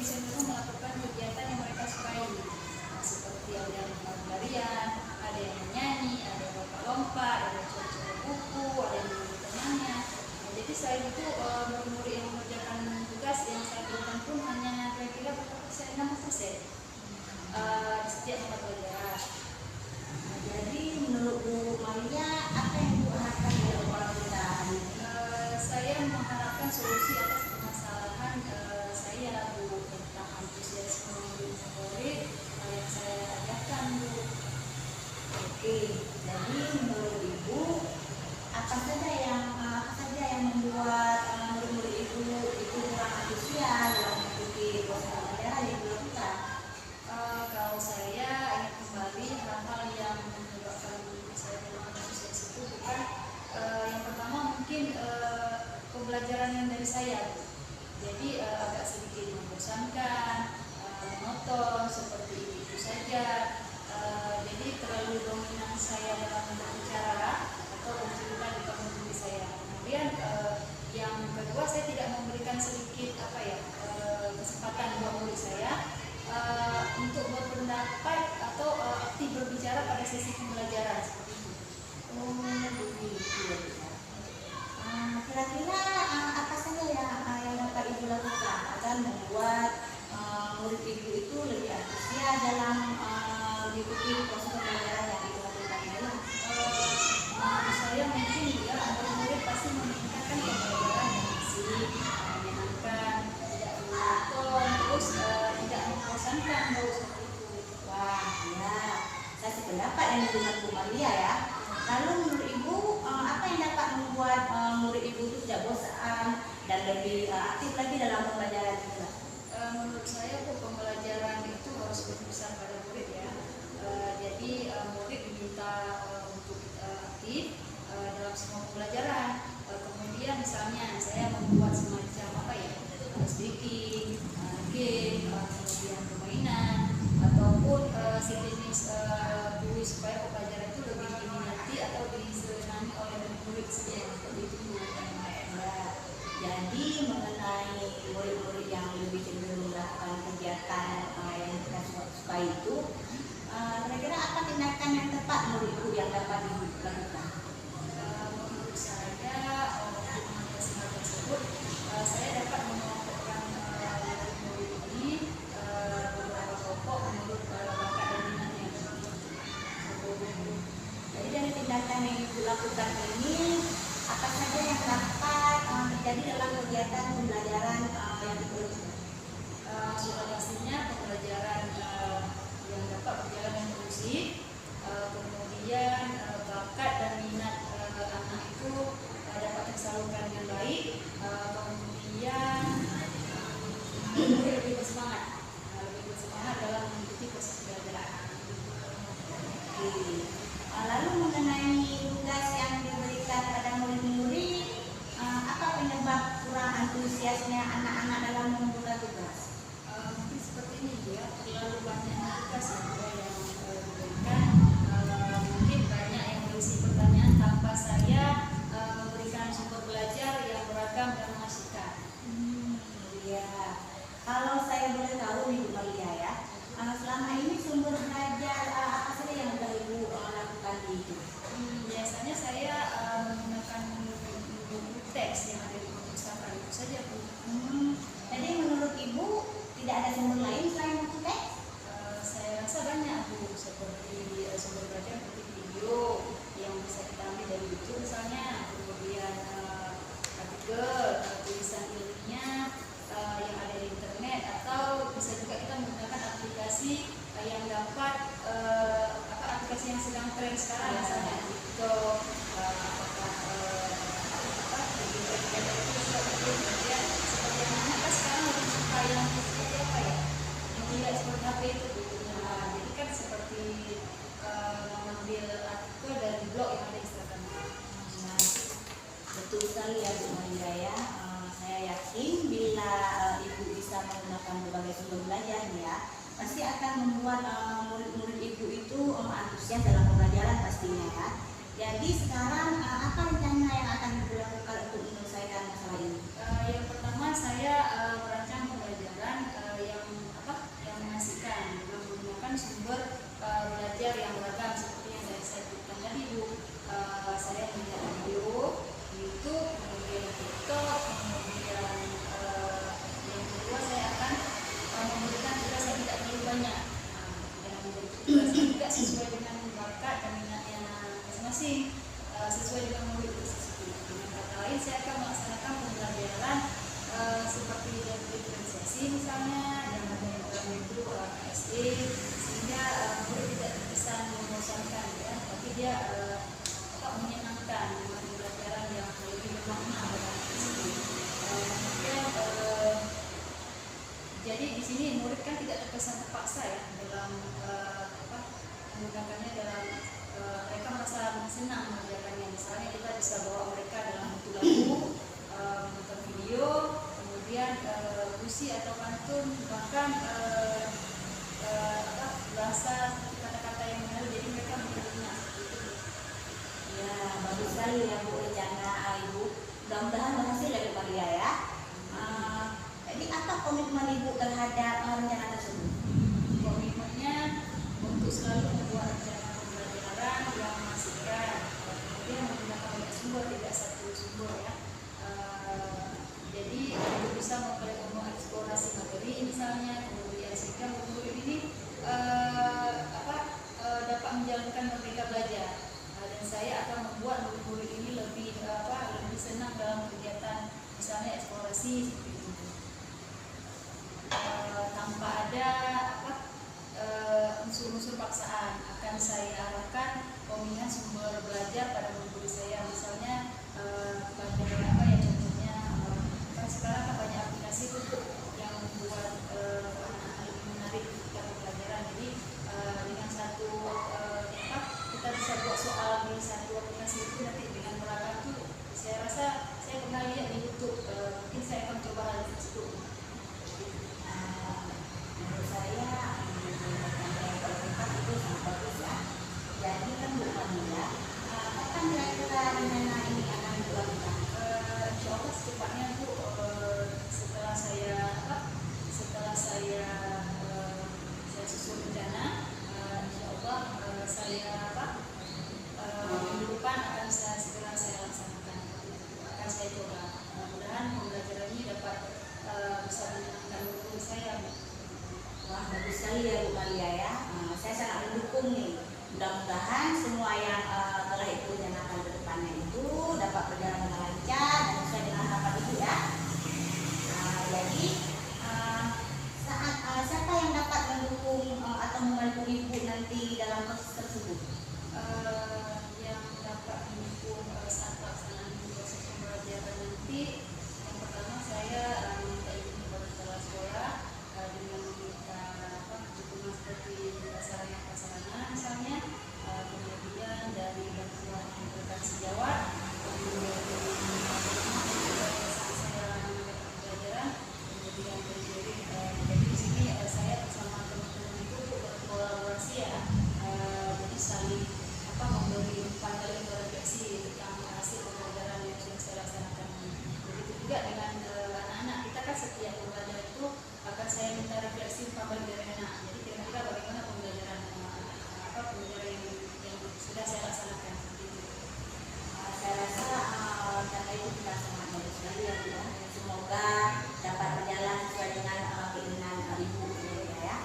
cenderung melakukan kegiatan yang mereka sukai, seperti ada yang berlarian, ada yang menyanyi, ada yang lompat-lompat, ada yang coba-coba buku, ada yang membeli temannya. Jadi selain itu murid-murid yang mengerjakan tugas yang saya berikan pun hanya kira-kira berapa persen, 60% di setiap mata pelajaran. Jadi menurut Bu Maria, apa yang Bu harapkan dari orang tua? Saya mengharapkan solusi atas permasalahan saya Bu tentang antusiasme murid yang saya ajarkan Bu. Oke, jadi menurut Ibu, apa saja yang membuat murid-murid Ibu itu kurang antusias dalam mengikuti proses pembelajaran yang dilakukan? Kalau saya ingin kembali hal-hal yang menyebabkan saya kurang antusias itu bukan yang pertama mungkin pembelajaran yang dari saya, Bu. Jadi agak sedikit membosankan, monoton seperti itu saja. Jadi terlalu dominan saya dalam berbicara atau bercerita di depan diri saya. Kemudian yang kedua, saya tidak memberikan sedikit kesempatan buat murid saya untuk berpendapat atau aktif berbicara pada sesi pembelajaran seperti itu. Oh, begitu ya. Kira-kira apa saja yang dapat Ibu lakukan agar membuat murid Ibu itu lebih antusias dalam mengikuti proses pembelajaran yang Ibu lakukan ini? Menurut saya mungkin ya murid pasti menginginkan pembelajaran yang asik, menyenangkan, tidak monoton, terus tidak membosankan seperti itu. Wah, ya, saya sependapat yang dengan Bu Maria ya. Lalu menurut Ibu, apa yang dapat membuat murid Ibu itu tidak bosan dan lebih aktif lagi dalam pembelajaran itu? Menurut saya pembelajaran itu harus berpusat pada murid ya. Jadi murid diminta untuk aktif dalam semua pembelajaran. Kemudian misalnya saya membuat semacam speaking, game, kemudian permainan ataupun sejenis kuis supaya pembelajaran itu lebih diminati atau disenangi oleh murid semua seperti itu. Jadi mengenai murid-murid yang lebih cenderung melakukan kegiatan yang kita suka itu, kira-kira apa tindakan yang tepat menurut Ibu yang dapat dilakukan? Menurut saya untuk mengatasi hal tersebut, saya dapat mengelompokkan murid ini beberapa kelompok menurut bakat dan minatnya. Jadi dari tindakan yang Ibu lakukan ini, apa saja yang dapat terjadi dalam kegiatan pembelajaran yang diperlukan? Sudah pastinya pembelajaran yang dapat berjalan dengan kondusif, kemudian bakat dan minat anak itu dapat tersalurkan dengan baik, kemudian lebih bersemangat dalam mengikuti proses belajar. Lalu mengenai tugas yang diberikan pada murid-murid, apa penyebab kurang antusiasnya anak-anak dalam mengumpulkan tugas? Mungkin seperti ini ya, terlalu banyak tugas yang diberikan, mungkin banyak yang berisi pertanyaan tanpa saya memberikan sumber belajar yang beragam dan mengasihkan. Ya, kalau saya boleh tahu nih Bu Maria ya, selama ini sumber belajar apa saja yang sudah Ibu lakukan di itu? Biasanya saya menggunakan buku teks yang ada di perpustakaan itu saja Bu. Jadi menurut Ibu tidak ada sumber lain selain buku teks? Saya rasa banyak Bu, seperti sumber belajar seperti video yang bisa kita ambil dari YouTube misalnya, kemudian artikel, tulisan ilmiah yang ada di internet, atau bisa juga kita menggunakan aplikasi yang dapat aplikasi yang sedang tren sekarang, misalnya TikTok, kemudian seperti anak-anak sekarang lebih suka yang seperti apa ya, yang tidak seperti HP itu. Jadi kan seperti mengambil artikel dari blog yang ada di Instagram. Betul sekali ya Bu Maria ya. Saya yakin bila Ibu bisa menggunakan berbagai sumber belajar ya, pasti akan membuat murid-murid Ibu itu antusias dalam pembelajaran pastinya ya. Jadi sekarang apa rencana yang akan Ibu lakukan untuk menyelesaikan masalah ini? Yang pertama saya merancang pembelajaran yang pembelajaran seperti diferensiasi misalnya, yang ada yang dalam itu KSE, sehingga murid tidak terkesan membosankan ya, tapi dia menyenangkan dengan pembelajaran yang lebih bermakna dalam KSE. Kemudian jadi di sini murid kan tidak terkesan terpaksa ya dalam menggunakannya dalam mereka merasa senang mengerjakannya. Misalnya kita bisa bawa mereka dalam bentuk lagu, menonton video, kemudian puisi atau pantun, bahkan bahasa kata-kata yang menarik, jadi mereka mengertinya. Ya, bagus sekali ya Bu rencana Ibu. Mudah-mudahan berhasil ya Bu Maria ya. Jadi apa komitmen Ibu terhadap rencana tersebut? Komitmennya untuk selalu membuat rencana pembelajaran yang memastikan, kemudian menggunakan banyak sumber, tidak satu sumber ya. Jadi bisa mengeksplorasi materi misalnya, kemudian sehingga murid ini dapat menjalankan merdeka belajar. Dan saya akan membuat murid-murid ini lebih senang dalam kegiatan misalnya eksplorasi seperti itu. Tanpa ada unsur-unsur paksaan, akan saya arahkan pemilihan sumber belajar pada murid saya, misalnya banyak contohnya sekarang kan banyak aplikasi yang membuat anak-anak lebih menarik ketika pembelajaran. Jadi dengan satu kita bisa buat soal di satu aplikasi itu, nanti dengan peralatan itu saya rasa saya pernah lihat di YouTube, mungkin saya akan coba hal itu. Menurut saya itu sangat bagus ya. Jadi kan Bu Maria, kapan kira-kira rencana ini akan dilakukan? Insya Allah secepatnya Bu, setelah saya susun rencana, insya Allah minggu depan akan segera saya laksanakan, akan saya coba. Mudah-mudahan pembelajaran ini dapat bisa menyenangkan guru saya. Wah, bagus sekali ya Bu Maria ya. Saya sangat mendukung nih. Mudah-mudahan semua yang telah Ibu rencanakan ke depannya itu dapat berjalan dengan lancar dan sesuai dengan harapan Ibu ya. Jadi siapa yang dapat mendukung atau membantu Ibu nanti dalam proses tersebut? Yang dapat mendukung saat pelaksanaan proses pembelajaran nanti, yang pertama saya minta izin kepada kepala sekolah dengan meminta dukungan seperti sarana prasarana misalnya, kemudian dari bantuan rekan sejawat, kemudian dari saya pembelajaran, kemudian dari jadi di sini saya bersama teman-teman itu berkolaborasi ya, jadi saling memberi umpan balik refleksi tentang hasil pembelajaran yang sudah saya laksanakan. Begitu juga dengan anak-anak, kita kan setiap pembelajaran itu akan saya minta refleksi umpan balik dari anak. Jadi kira-kira bagaimana pembelajaran yang sudah saya laksanakan seperti itu. Saya rasa data itu kita sangat bagus sekali ya Bu. Semoga dapat berjalan sesuai dengan keinginan Ibu ya.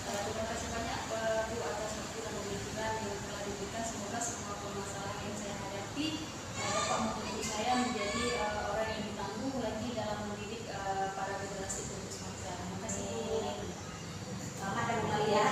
Terima kasih banyak Bu atas waktu dan pemikiran yang telah diberikan. Semoga semua permasalahan yang saya hadapi dapat membantu saya menjadi orang yang lebih tangguh lagi dalam mendidik para generasi penerus bangsa. Terima kasih. Selamat ya Bu Maria.